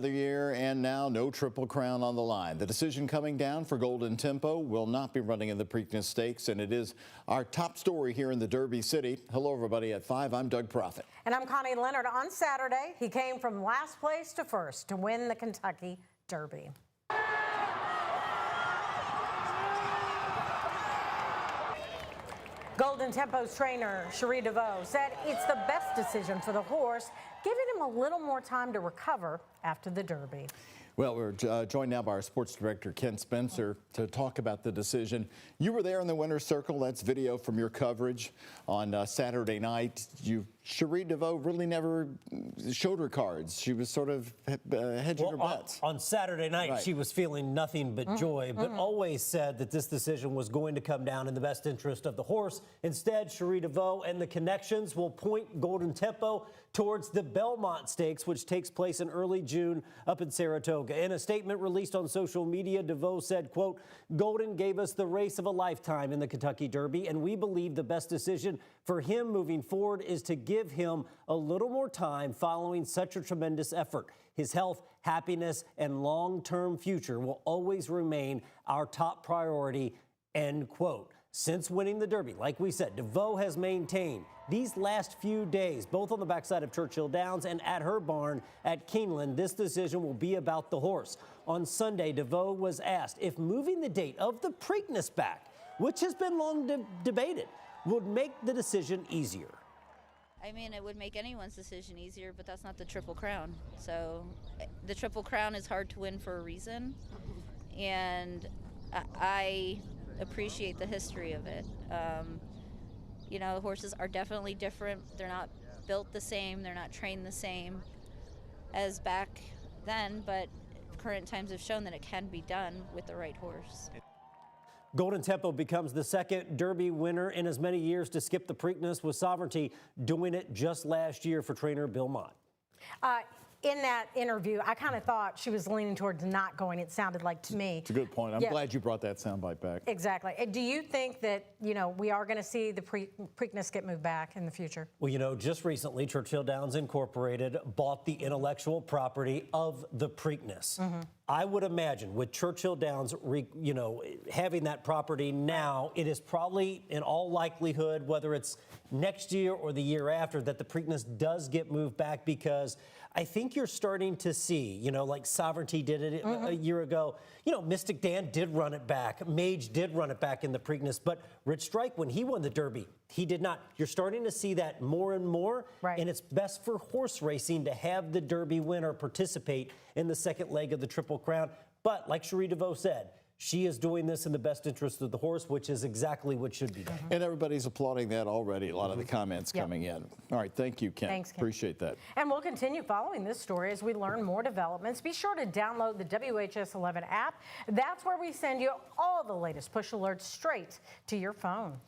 The year, and now no Triple Crown on the line. The decision coming down for Golden Tempo will not be running in the Preakness Stakes, and it is our top story here in the Derby City. Hello, everybody. At 5, I'm Doug Proffitt. And I'm Connie Leonard. On Saturday, he came from last place to first to win the Kentucky Derby. Golden Tempo's trainer, Cherie DeVoe, said it's the best decision for the horse, giving him a little more time to recover after the Derby. Well, we're joined now by our sports director, Ken Spencer, to talk about the decision. You were there in the winner's circle. That's video from your coverage on Saturday night. Cherie DeVoe really never showed her cards. She was sort of hedging her bets. On Saturday night, right. She was feeling nothing but joy, but always said that this decision was going to come down in the best interest of the horse. Instead, Cherie DeVoe and the connections will point Golden Tempo towards the Belmont Stakes, which takes place in early June up in Saratoga. In a statement released on social media, DeVoe said, quote, "Golden gave us the race of a lifetime in the Kentucky Derby, and we believe the best decision for him moving forward is to give him a little more time following such a tremendous effort. His health, happiness, and long-term future will always remain our top priority," end quote. Since winning the Derby, like we said, DeVoe has maintained these last few days, both on the backside of Churchill Downs and at her barn at Keeneland, this decision will be about the horse. On Sunday, DeVoe was asked if moving the date of the Preakness back, which has been long debated, would make the decision easier. I mean, it would make anyone's decision easier, but that's not the Triple Crown. So the Triple Crown is hard to win for a reason, and I appreciate the history of it. You know, horses are definitely different. They're not built the same. They're not trained the same as back then, but current times have shown that it can be done with the right horse. Golden Tempo becomes the second Derby winner in as many years to skip the Preakness, with Sovereignty doing it just last year for trainer Belmont. In that interview, I kind of thought she was leaning towards not going, it sounded like to me. It's a good point. I'm glad you brought that soundbite back. Exactly. Do you think that, you know, we are going to see the Preakness get moved back in the future? Well, you know, just recently, Churchill Downs Incorporated bought the intellectual property of the Preakness. I would imagine with Churchill Downs, you know, having that property now, it is probably in all likelihood, whether it's next year or the year after, that the Preakness does get moved back, because I think you're starting to see, you know, like Sovereignty did it a year ago. You know, Mystic Dan did run it back. Mage did run it back in the Preakness. But Rich Strike, when he won the Derby, he did not. You're starting to see that more and more. Right. And it's best for horse racing to have the Derby winner participate in the second leg of the Triple Crown. But like Cherie DeVoe said, she is doing this in the best interest of the horse, which is exactly what should be done. And everybody's applauding that already, a lot of the comments coming in. All right, thank you, Ken. Thanks, Ken. Appreciate that. And we'll continue following this story as we learn more developments. Be sure to download the WHS 11 app. That's where we send you all the latest push alerts straight to your phone.